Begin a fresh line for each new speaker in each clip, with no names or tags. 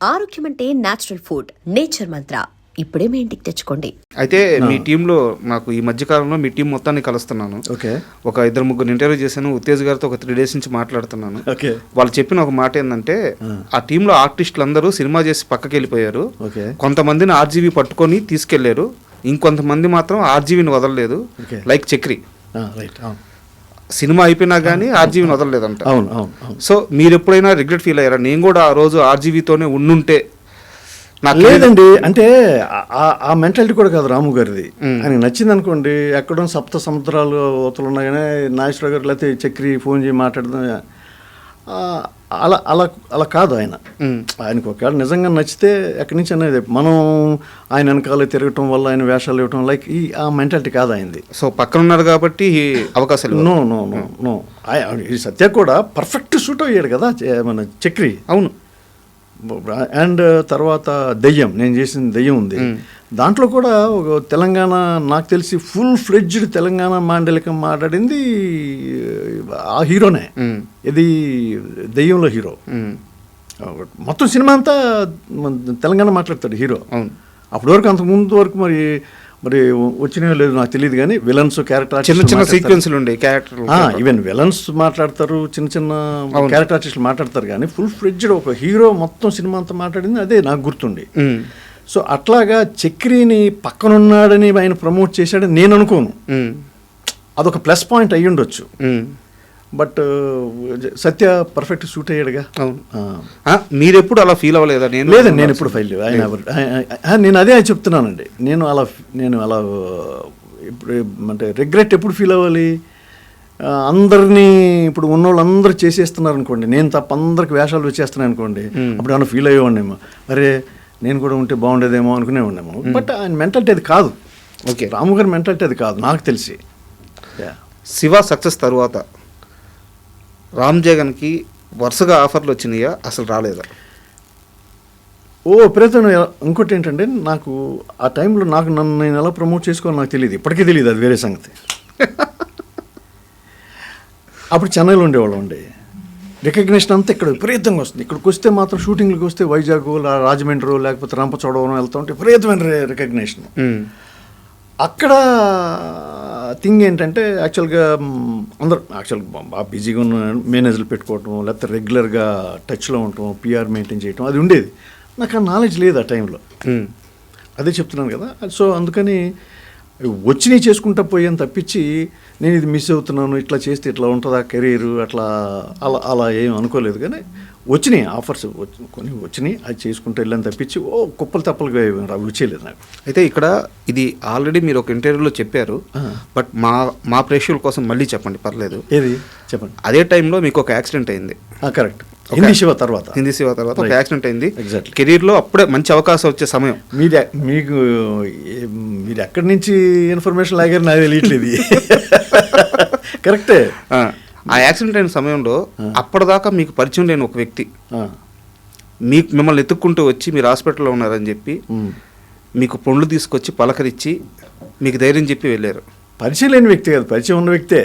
ఆరోగ్యం అంటే natural food, nature మంత్ర. ఇప్పుడే మీ ఇంటికి తెచ్చుకోండి.
అయితే మీ టీంలో నాకు ఈ మధ్య కాలంలో మీ టీం మొత్తాన్ని కలుస్తున్నాను. ఒక 2-3 ఇంటర్వ్యూ చేశాను. ఉత్తేజ్ గారితో ఒక 3 days నుంచి మాట్లాడుతున్నాను. వాళ్ళు చెప్పిన ఒక మాట ఏంటంటే, ఆ టీంలో ఆర్టిస్టులు అందరూ సినిమా చేసి పక్కకి వెళ్ళిపోయారు. కొంతమందిని ఆర్జీవీ పట్టుకొని తీసుకెళ్లారు, ఇంకొంతమంది మాత్రం ఆర్జీవీని వదలలేదు. లైక్ చక్రి సినిమా అయిపోయినా కానీ ఆర్జీవీని వదలలేదంట. సో మీరు ఎప్పుడైనా రిగ్రెట్ ఫీల్ అయ్యారా? నేను కూడా ఆ రోజు ఆర్జీవీతోనే ఉండుంటే
లేదండి. అంటే ఆ మెంటాలిటీ కూడా కాదు రాము గారిది. ఆయనకి నచ్చింది అనుకోండి, ఎక్కడో 7 సముద్రాలు అవతలు ఉన్నాగానే నాగేశ్వరరావు గారు లేకపోతే చక్రి ఫోన్ చేసి మాట్లాడదాం, అలా అలా అలా కాదు ఆయన. ఆయనకు ఒకవేళ నిజంగా నచ్చితే ఎక్కడి నుంచి అనేది మనం ఆయన వెనకాల తిరగటం వల్ల ఆయన వేషాలు ఇవ్వటం లైక్ ఆ మెంటాలిటీ కాదు ఆయనది.
సో పక్కన ఉన్నారు కాబట్టి అవకాశాలు.
నో నో నో నో ఈ సత్య కూడా పర్ఫెక్ట్ షూట్ అయ్యాడు కదా మన చక్రి.
అవును.
అండ్ తర్వాత దెయ్యం, నేను చేసిన దెయ్యం ఉంది, దాంట్లో కూడా ఒక తెలంగాణ, నాకు తెలిసి ఫుల్ ఫ్లెడ్జ్డ్ తెలంగాణ మాండలికం మాట్లాడింది ఆ హీరోనే. ఇది దెయ్యంలో హీరో. మొత్తం సినిమా అంతా తెలంగాణ మాట్లాడతాడు హీరో. అప్పటి వరకు అంతకుముందు వరకు మరి వచ్చినవి లేదు నాకు తెలియదు, కానీ విలన్స్ క్యారెక్టర్
చిన్న చిన్న సీక్వెన్స్లు ఉండే క్యారెక్టర్,
ఈవెన్ విలన్స్ మాట్లాడతారు, చిన్న చిన్న క్యారెక్టర్ ఆర్టిస్టులు మాట్లాడతారు, కానీ ఫుల్ ఫ్లెడ్జ్డ్ ఒక హీరో మొత్తం సినిమా అంతా మాట్లాడింది అదే నాకు గుర్తుండి. సో అట్లాగా చక్రిని పక్కనున్నాడని ఆయన ప్రమోట్ చేశాడని నేను అనుకోను. అదొక ప్లస్ పాయింట్ అయ్యి ఉండొచ్చు. బట్ సత్య పర్ఫెక్ట్ షూట్ అయ్యాడుగా.
మీరు ఎప్పుడు అలా ఫీల్ అవ్వలేదా?
లేదండి, నేను ఎప్పుడు ఫైల్ నేను అదే చెప్తున్నానండి. నేను అలా ఇప్పుడు అంటే రిగ్రెట్ ఎప్పుడు ఫీల్ అవ్వాలి? అందరినీ ఇప్పుడు ఉన్నోళ్ళందరూ చేసేస్తున్నారు అనుకోండి, నేను తప్ప అందరికి వేషాలు వచ్చేస్తున్నాను అనుకోండి, అప్పుడు ఏమన్నా ఫీల్ అయ్యేవాడినేమో, అరే నేను కూడా ఉంటే బాగుండేదేమో అనుకునేవాడినేమో. బట్ ఆయన మెంటాలిటీ అది కాదు. ఓకే, రాము గారి మెంటాలిటీ అది కాదు నాకు తెలిసి.
శివ సక్సెస్ తర్వాత రామ్ జగన్కి వరుసగా ఆఫర్లు వచ్చినాయా, అసలు రాలేదా?
ప్రయత్నం. ఇంకోటి ఏంటంటే, నాకు ఆ టైంలో నన్ను నేను ఎలా ప్రమోట్ చేసుకోవాలో నాకు తెలియదు, ఇప్పటికీ తెలియదు, అది వేరే సంగతి. అప్పుడు చెన్నైలో ఉండేవాళ్ళం అండి. రికగ్నిషన్ అంతా ఇక్కడ విపరీతంగా వస్తుంది. ఇక్కడికి వస్తే మాత్రం షూటింగ్కి వస్తే వైజాగ్, రాజమండ్రి, లేకపోతే రంపచోడవరం వెళ్తూ ఉంటే విపరీతమైన రికగ్నిషన్. అక్కడ థింగ్ ఏంటంటే, యాక్చువల్గా అందరూ బాగా బిజీగా ఉన్న మేనేజర్లు పెట్టుకోవటం, లేకపోతే రెగ్యులర్గా టచ్లో ఉండటం, పిఆర్ మెయింటైన్ చేయటం, అది ఉండేది. నాకు ఆ నాలెడ్జ్ లేదు ఆ టైంలో. అదే చెప్తున్నాను కదా. సో అందుకని వచ్చినవి చేసుకుంటా పోయాను తప్పించి, నేను ఇది మిస్ అవుతున్నాను, ఇట్లా చేస్తే ఇట్లా ఉంటుందా కెరీర్, అట్లా అలా ఏం అనుకోలేదు. కానీ వచ్చినాయి ఆఫర్స్, కొన్ని వచ్చినాయి, అది చేసుకుంటూ వెళ్ళాను తప్పించి కుప్పలు తప్పలుగా వచ్చేయలేదు నాకు.
అయితే ఇక్కడ ఇది ఆల్రెడీ మీరు ఒక ఇంటర్వ్యూలో చెప్పారు, బట్ మా ప్రేక్షకుల కోసం మళ్ళీ చెప్పండి, పర్లేదు.
ఏది చెప్పండి.
అదే టైంలో మీకు ఒక యాక్సిడెంట్ అయింది.
కరెక్ట్. హిందీ శివ తర్వాత
ఒక యాక్సిడెంట్ అయింది.
ఎగ్జాక్ట్లీ.
కెరీర్లో అప్పుడే మంచి అవకాశం వచ్చే సమయం.
మీరు ఎక్కడి నుంచి ఇన్ఫర్మేషన్ లాగారు నాకు తెలియట్లేదు. కరెక్టే.
ఆ యాక్సిడెంట్ అయిన సమయంలో అప్పటిదాకా మీకు పరిచయం లేని ఒక వ్యక్తి మిమ్మల్ని ఎత్తుక్కుంటూ వచ్చి మీరు హాస్పిటల్లో ఉన్నారని చెప్పి మీకు పండ్లు తీసుకొచ్చి పలకరించి మీకు ధైర్యం చెప్పి వెళ్ళారు.
పరిచయం లేని వ్యక్తి కాదు, పరిచయం ఉన్న వ్యక్తే.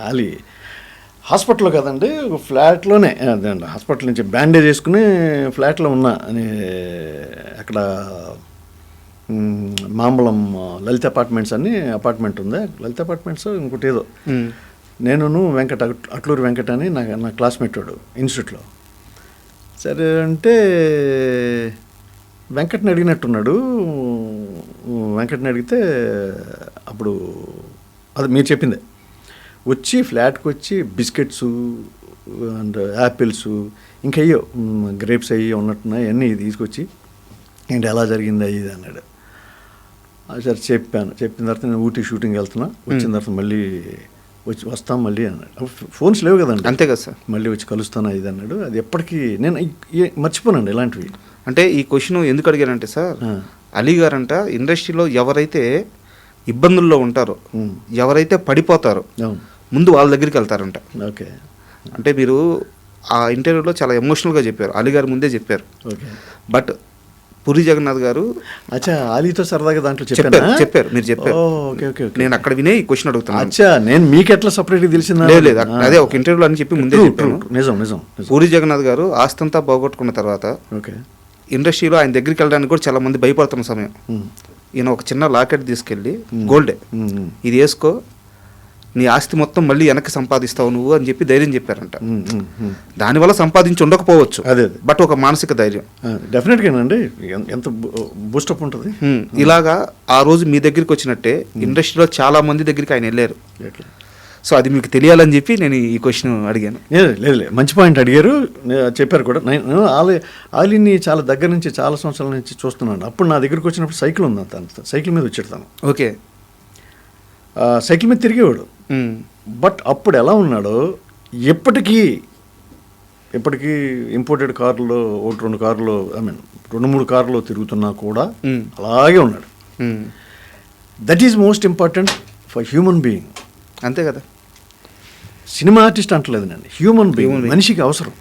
ఆలీ హాస్పిటల్లో కదండి, ఒక ఫ్లాట్లోనే, హాస్పిటల్ నుంచి బ్యాండేజ్ వేసుకుని ఫ్లాట్లో ఉన్నా అని. అక్కడ మాంబళం లలిత అపార్ట్మెంట్స్ అని అపార్ట్మెంట్ ఉంది, లలిత అపార్ట్మెంట్స్ ఇంకోటి ఏదో. నేను అట్లూరు వెంకట అని నా క్లాస్మేట్ వాడు ఇన్స్టిట్యూట్లో. సరే అంటే వెంకట్ని అడిగినట్టున్నాడు. వెంకట్ని అడిగితే అప్పుడు అది మీరు చెప్పిందే, వచ్చి ఫ్లాట్కి వచ్చి బిస్కెట్స్ అండ్ యాపిల్స్ ఇంకా అయ్యో గ్రేప్స్ అయ్యి ఉన్నట్టున్నాయి అన్నీ తీసుకొచ్చి, ఏంటి ఎలా జరిగింది ఇది అన్నాడు. సరే చెప్పాను. చెప్పిన తర్వాత నేను ఊటీ షూటింగ్ వెళ్తున్నా, వచ్చిన తర్వాత మళ్ళీ వస్తాం మళ్ళీ అన్నాడు. ఫోన్స్ లేవు కదండి.
అంతే కదా సార్.
మళ్ళీ వచ్చి కలుస్తాను ఇది అన్నాడు. అది ఎప్పటికీ నేను మర్చిపోనండి ఇలాంటివి.
అంటే ఈ క్వశ్చన్ ఎందుకు అడిగానంటే సార్, అలీ గారంట ఇండస్ట్రీలో ఎవరైతే ఇబ్బందుల్లో ఉంటారో, ఎవరైతే పడిపోతారో ముందు వాళ్ళ దగ్గరికి వెళ్తారంట.
ఓకే.
అంటే మీరు ఆ ఇంటర్వ్యూలో చాలా ఎమోషనల్గా చెప్పారు, అలీ గారు ముందే చెప్పారు.
ఓకే.
బట్ పూరి జగన్నాథ్ గారు
అచ్చా ఆలీతో సరదాగా దాంట్లో
చెప్పారు మీరు చెప్పారు.
ఓకే ఓకే
నేను అక్కడ వినే ఈ క్వశ్చన్ అడుగుతాను.
అచ్చా నేను మీకు ఎట్లా సపరేట్గా తెలిసిందా?
లేదు అదే ఒక ఇంటర్వ్యూలో అని చెప్పి ముందే చెప్పాను.
నిజం నిజం.
పూరి జగన్నాథ్ గారు ఆస్తంతా పోగొట్టుకున్న తర్వాత
ఓకే
ఇండస్ట్రీలో ఆయన దగ్గరికి వెళ్ళడానికి కూడా చాలా మంది భయపడుతున్న సమయం ఈయన ఒక చిన్న లాకెట్ తీసుకెళ్ళి గోల్డే ఇది వేసుకో నీ ఆస్తి మొత్తం మళ్ళీ వెనక్కి సంపాదిస్తావు నువ్వు అని చెప్పి ధైర్యం చెప్పారంట. దానివల్ల సంపాదించి ఉండకపోవచ్చు,
అదే
బట్ ఒక మానసిక ధైర్యం
డెఫినెట్గానండి. ఎంత బూస్టప్ ఉంటుంది.
ఇలాగా ఆ రోజు మీ దగ్గరికి వచ్చినట్టే ఇండస్ట్రీలో చాలా మంది దగ్గరికి ఆయన వెళ్ళారు. సో అది మీకు తెలియాలని చెప్పి నేను ఈ క్వశ్చన్ అడిగాను.
లేదు మంచి పాయింట్ అడిగారు, చెప్పారు కూడా. నేను ఆలీని చాలా దగ్గర నుంచి చాలా సంవత్సరాల నుంచి చూస్తున్నాను. అప్పుడు నా దగ్గరికి వచ్చినప్పుడు సైకిల్ ఉంది, అంత సైకిల్ మీద వచ్చేటాను.
ఓకే
సైకిల్ మీద తిరిగేవాడు. బట్ అప్పుడు ఎలా ఉన్నాడో ఎప్పటికీ ఇంపోర్టెడ్ కార్లో 1-2 కార్లో ఐ మీన్ 2-3 కార్లో తిరుగుతున్నా కూడా అలాగే ఉన్నాడు. That is most important for human being.
అంతే కదా,
సినిమా ఆర్టిస్ట్ అంటలేదు నేను, హ్యూమన్ బీయింగ్ మనిషికి అవసరం.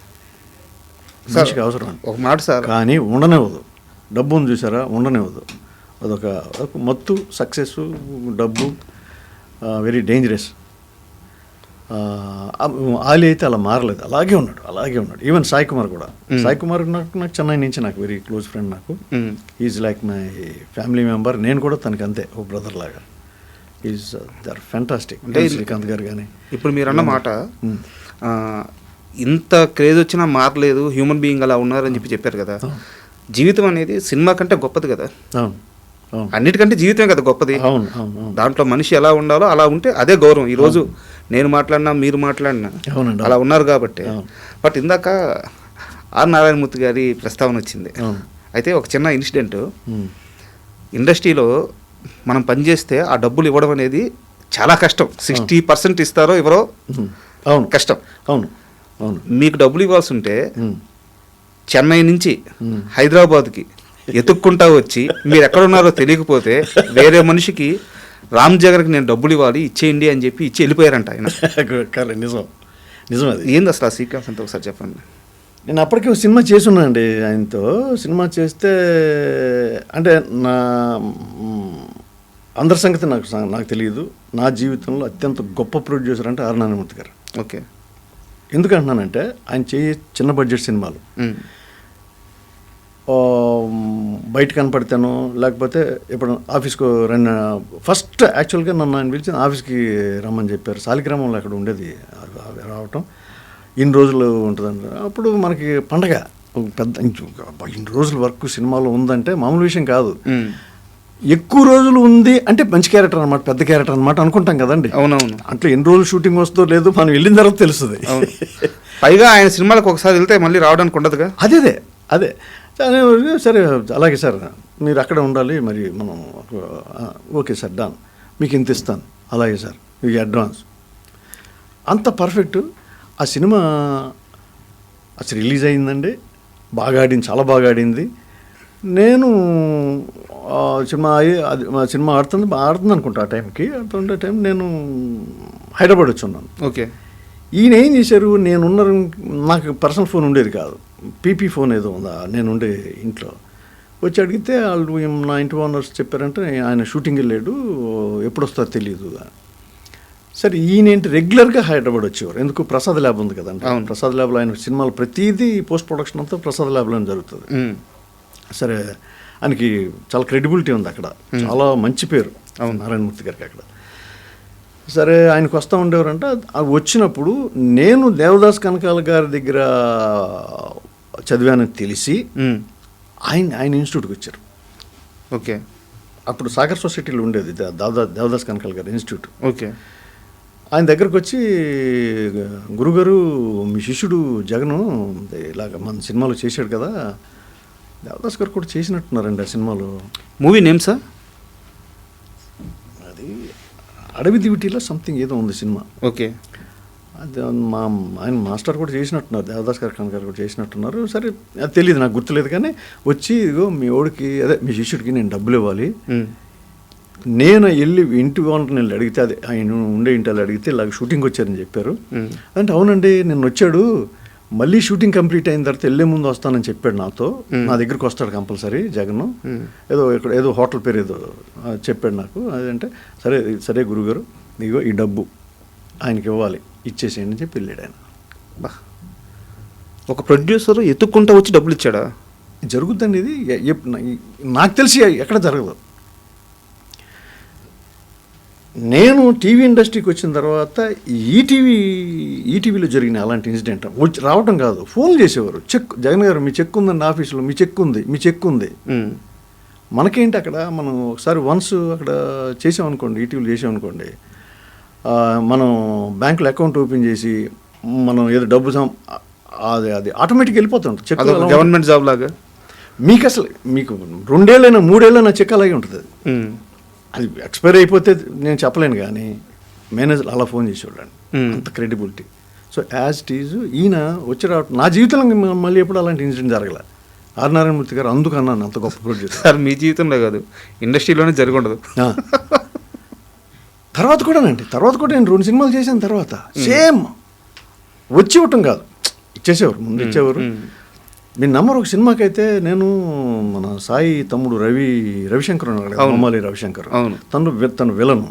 మనిషికి అవసరం
ఒక మాట సార్, కానీ
ఉండనివ్వదు. డబ్బు ఉంది చూసారా, ఉండనివ్వదు. అదొక మత్తు. సక్సెస్, డబ్బు వెరీ డేంజరస్. ఆలీ అయితే అలా మారలేదు, అలాగే ఉన్నాడు. ఈవెన్ సాయి కుమార్ కూడా. సాయి కుమార్ నాకు చెన్నై నుంచి నాకు వెరీ క్లోజ్ ఫ్రెండ్. నాకు is like my family member. నేను కూడా తనకి అంతే, ఓ బ్రదర్ లాగా. Is there fantastic. Srikanth garu కానీ
ఇప్పుడు మీరు అన్న మాట ఇంత క్రేజ్ వచ్చినా మారలేదు, హ్యూమన్ బీయింగ్ అలా ఉన్నారని చెప్పారు కదా. జీవితం అనేది సినిమా కంటే గొప్పది కదా. అన్నిటికంటే జీవితమే కదా గొప్పది. దాంట్లో మనిషి ఎలా ఉండాలో అలా ఉంటే అదే గౌరవం. ఈరోజు నేను మాట్లాడినా మీరు మాట్లాడినా అలా ఉన్నారు కాబట్టి. బట్ ఇందాక ఆర్ నారాయణమూర్తి గారి ప్రస్తావన వచ్చింది. అయితే ఒక చిన్న ఇన్సిడెంట్, ఇండస్ట్రీలో మనం పనిచేస్తే ఆ డబ్బులు ఇవ్వడం అనేది చాలా కష్టం. 60% ఇస్తారో ఎవరో కష్టం. మీకు డబ్బులు ఇవ్వాల్సి ఉంటే చెన్నై నుంచి హైదరాబాద్కి ఎతుక్కుంటా వచ్చి మీరు ఎక్కడున్నారో తెలియకపోతే వేరే మనిషికి రామ్ జగన్కి నేను డబ్బులు ఇవ్వాలి ఇచ్చేయండి అని చెప్పి ఇచ్చి వెళ్ళిపోయారంట ఆయన.
నిజం అది.
ఏంది అసలు ఆ సీక్వెన్స్ అంతా ఒకసారి చెప్పండి.
నేను అప్పటికే ఒక సినిమా చేసున్నానండి ఆయనతో. సినిమా చేస్తే అంటే అందరి సంగతి నాకు తెలియదు. నా జీవితంలో అత్యంత గొప్ప ప్రొడ్యూసర్ అంటే ఆర్ నారాయణమూర్తి గారు.
ఓకే,
ఎందుకంటున్నానంటే ఆయన చిన్న బడ్జెట్ సినిమాలు బయట కనపడతాను, లేకపోతే ఇప్పుడు ఆఫీస్కు ఫస్ట్ యాక్చువల్గా నన్ను ఆయన పిలిచి ఆఫీస్కి రమ్మని చెప్పారు. సాలిగ్రామంలో అక్కడ ఉండేది రావటం. ఇన్ని రోజులు ఉంటుందంట. అప్పుడు మనకి పండగ పెద్ద, ఇన్ని రోజుల వరకు సినిమాలో ఉందంటే మామూలు విషయం కాదు. ఎక్కువ రోజులు ఉంది అంటే మంచి క్యారెక్టర్ అనమాట, పెద్ద క్యారెక్టర్ అనమాట అనుకుంటాం కదండి.
అవునవును.
అంటే ఎన్ని రోజులు షూటింగ్ వస్తుందో లేదు మనం వెళ్ళిన తర్వాత తెలుస్తుంది.
పైగా ఆయన సినిమాలకు ఒకసారి వెళ్తే మళ్ళీ రావడానికి ఉండదుగా.
అదే సరే అలాగే సార్ మీరు అక్కడ ఉండాలి మరి మనం ఓకే సార్ డన్, మీకు ఇంత ఇస్తాను. అలాగే సార్ మీకు అడ్వాన్స్. అంత పర్ఫెక్ట్. ఆ సినిమా అసలు రిలీజ్ అయిందండి, బాగా ఆడింది, చాలా బాగా ఆడింది. నేను సినిమా ఆడుతుంది అనుకుంటా ఆ టైంకి. ఆడుతుండే టైం నేను హైదరాబాద్ వచ్చి ఉన్నాను.
ఓకే.
ఈయన ఏం చేశారు, నాకు పర్సనల్ ఫోన్ ఉండేది కాదు, పీపీ ఫోన్ ఏదో ఉందా నేను ఉండే ఇంట్లో. వచ్చి అడిగితే వాళ్ళు నా ఇంటి ఓనర్స్ చెప్పారంటే ఆయన షూటింగ్ వెళ్ళాడు, ఎప్పుడు వస్తారో తెలియదు. సరే ఈయనేంటి రెగ్యులర్గా హైదరాబాద్ వచ్చేవారు. ఎందుకు, ప్రసాద్ ల్యాబ్ ఉంది కదండి. ప్రసాద్ ల్యాబ్లో ఆయన సినిమాలు ప్రతిదీ పోస్ట్ ప్రొడక్షన్ అంతా ప్రసాద్ ల్యాబ్లోనే జరుగుతుంది. సరే ఆయనకి చాలా క్రెడిబిలిటీ ఉంది అక్కడ, చాలా మంచి పేరు నారాయణమూర్తి గారికి అక్కడ. సరే ఆయనకు వస్తూ ఉండేవారంట. వచ్చినప్పుడు నేను దేవదాస్ కనకాల గారి దగ్గర చదివానని తెలిసి ఆయన ఇన్స్టిట్యూట్కి వచ్చారు.
ఓకే.
అప్పుడు సాగర్ సొసైటీలో ఉండేది దేవదాస్ కనకాల గారి ఇన్స్టిట్యూట్.
ఓకే.
ఆయన దగ్గరకు వచ్చి, గురుగారు మీ శిష్యుడు జగను ఇలాగ మన సినిమాలో చేశాడు కదా, దేవదాస్ గారు కూడా చేసినట్టున్నారండి ఆ సినిమాలో.
Movie name sir?
అది అడవి దివిటీలో సంథింగ్ ఏదో ఉంది సినిమా.
ఓకే.
అది ఆయన మాస్టర్ కూడా చేసినట్టున్నారు, దేవదాస్ గారు కనక గారు కూడా చేసినట్టున్నారు. సరే అది తెలియదు, నాకు గుర్తులేదు. కానీ వచ్చి ఇదిగో మీ ఓడికి అదే మీ శిష్యుడికి నేను డబ్బులు ఇవ్వాలి, నేను వెళ్ళి ఇంటి వాళ్ళని వెళ్ళి అడిగితే, అదే ఆయన ఉండే ఇంటి వాళ్ళు అడిగితే ఇలాగ షూటింగ్ వచ్చారని చెప్పారు. అంటే అవునండి నిన్న వచ్చాడు, మళ్ళీ షూటింగ్ కంప్లీట్ అయిన తర్వాత వెళ్ళే ముందు వస్తానని చెప్పాడు నాతో. నా దగ్గరికి వస్తాడు కంపల్సరీ జగన్. ఏదో హోటల్ పేరు ఏదో చెప్పాడు నాకు. అదంటే సరే సరే గురుగారు, ఇగో ఈ డబ్బు ఆయనకి ఇవ్వాలి, ఇచ్చేసేయండి అని చెప్పి వెళ్ళాడు ఆయన.
బా, ఒక ప్రొడ్యూసర్ ఎత్తుక్కుంటా వచ్చి డబ్బులు ఇచ్చాడా?
జరుగుద్దండి ఇది. నాకు తెలిసి ఎక్కడ జరగదు. నేను టీవీ ఇండస్ట్రీకి వచ్చిన తర్వాత ఈటీవీలో జరిగిన అలాంటి ఇన్సిడెంట్ వచ్చి రావటం కాదు, ఫోన్ చేసేవారు. చెక్, జగన్ గారు మీ చెక్ ఉందండి ఆఫీసులో, మీ చెక్ ఉంది. మనకేంటి అక్కడ మనం ఒకసారి వన్స్ అక్కడ చేసామనుకోండి, ఈటీవీలో చేసామనుకోండి, మనం బ్యాంకులో అకౌంట్ ఓపెన్ చేసి మనం ఏదో డబ్బు అది ఆటోమేటిక్గా వెళ్ళిపోతుంది. చెక్
గవర్నమెంట్ జాబ్ లాగా
మీకు 2 ఏళ్ళైనా 3 ఏళ్ళైనా చెక్ అలాగే ఉంటుంది. అది ఎక్స్పైర్ అయిపోతే నేను చెప్పలేను, కానీ మేనేజర్ అలా ఫోన్ చేసేవాళ్ళండి, అంత credibility. So as it is ఈయన వచ్చి రావటం నా జీవితంలో మళ్ళీ ఎప్పుడు అలాంటి ఇన్సిడెంట్ జరగలే. ఆర్ నారాయణమూర్తి గారు అందుకు అన్నాను అంత గొప్ప ప్రొడ్యూసర్.
సార్ మీ జీవితంలో కాదు, ఇండస్ట్రీలోనే జరిగి ఉండదు.
తర్వాత కూడా నేను 2 సినిమాలు చేసిన తర్వాత సేమ్ వచ్చి ఇవ్వటం కాదు, ఇచ్చేసేవారు, ముందు ఇచ్చేవారు. మీ నంబర్ ఒక సినిమాకి అయితే నేను మన సాయి తమ్ముడు రవిశంకర్ ఉన్నాడు, మమ్మాలి రవిశంకర్, తను విలను,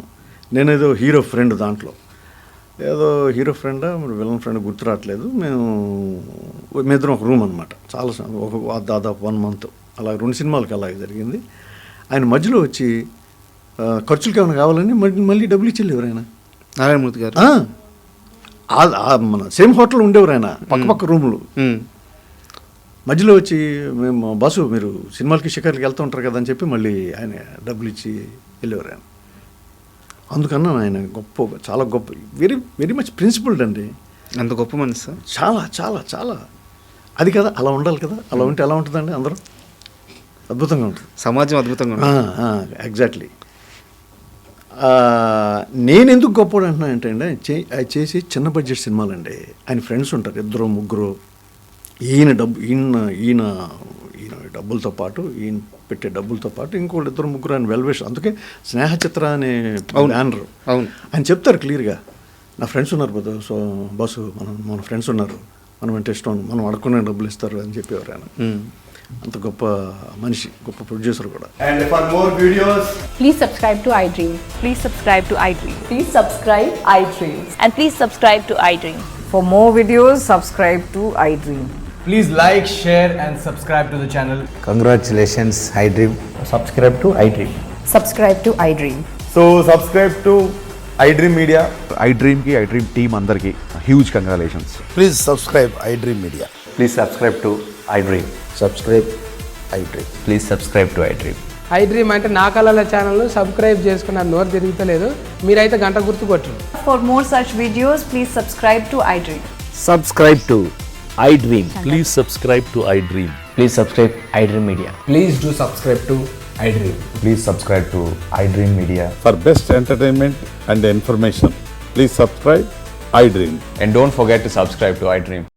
నేనేదో హీరో ఫ్రెండ్, దాంట్లో ఏదో హీరో ఫ్రెండా విలన్ ఫ్రెండ్ గుర్తు రావట్లేదు. మేమిద్దరం ఒక రూమ్ అనమాట, చాలా దాదాపు 1 month అలా 2 సినిమాలకి అలాగే జరిగింది. ఆయన మధ్యలో వచ్చి ఖర్చులకి ఏమైనా కావాలని మళ్ళీ డబ్బులు ఇచ్చేవారు ఆయన,
నారాయణమూర్తి గారు.
మన సేమ్ హోటల్ ఉండేవారు ఆయన, పక్క రూములు. మధ్యలో వచ్చి మేము బాసు మీరు సినిమాలకి షికార్లకి వెళ్తూ ఉంటారు కదా అని చెప్పి మళ్ళీ ఆయన డబ్బులు ఇచ్చి వెళ్ళేవారు ఆయన. అందుకన్నా ఆయన చాలా గొప్ప, వెరీ వెరీ మచ్ ప్రిన్సిపల్డ్ అండి.
అంత గొప్ప మనిషి సార్.
చాలా చాలా చాలా అది కదా, అలా ఉండాలి కదా. అలా ఉంటే ఎలా ఉంటుందండి, అందరూ అద్భుతంగా ఉంటుంది,
సమాజం అద్భుతంగా ఉంటుంది.
ఎగ్జాక్ట్లీ. నేను ఎందుకు గొప్పవాడు అంటున్నా అంటే అండి, ఆయన చేసి చిన్న బడ్జెట్ సినిమాలండి. ఆయన ఫ్రెండ్స్ ఉంటారు 2-3. ఈయన డబ్బులతో పాటు, ఈయన పెట్టే డబ్బులతో పాటు ఇంకోళ్ళు 2-3 ఆయన వెల్వేష్. అందుకే స్నేహ చిత్ర అనే బ్యానర్ ఆయన చెప్తారు క్లియర్గా, నా ఫ్రెండ్స్ ఉన్నారు సో బాసు మన ఫ్రెండ్స్ ఉన్నారు, మనం అంటే ఇష్టం, మనం అడుక్కునే డబ్బులు ఇస్తారు అని చెప్పేవారు ఆయన. అంత గొప్ప మనిషి, గొప్ప ప్రొడ్యూసర్ కూడా.
And for more videos,
please subscribe to iDream.
Please subscribe to iDream.
Please subscribe iDream.
And please subscribe to iDream.
For more videos, subscribe to iDream.
please like, share and subscribe to the channel.
Congratulations, iDream.
Subscribe to iDream.
Subscribe to iDream.
So subscribe to iDream Media.
iDream ki iDream team andarki huge congratulations.
Please subscribe iDream Media.
Please subscribe to iDream.
Subscribe iDream.
Please subscribe to iDream.
iDream అంటే నా కళల channel subscribe చేసుకున్న నోరు తిరుగుతలేదు, మీరైతే గంట గుర్తు కొట్టండి.
For more such videos, please subscribe to iDream.
Subscribe to iDream.
Please subscribe to iDream.
Please subscribe iDream Media.
Please do subscribe to iDream.
Please subscribe to iDream Media.
For best entertainment and information, please subscribe iDream.
And don't forget to subscribe to iDream.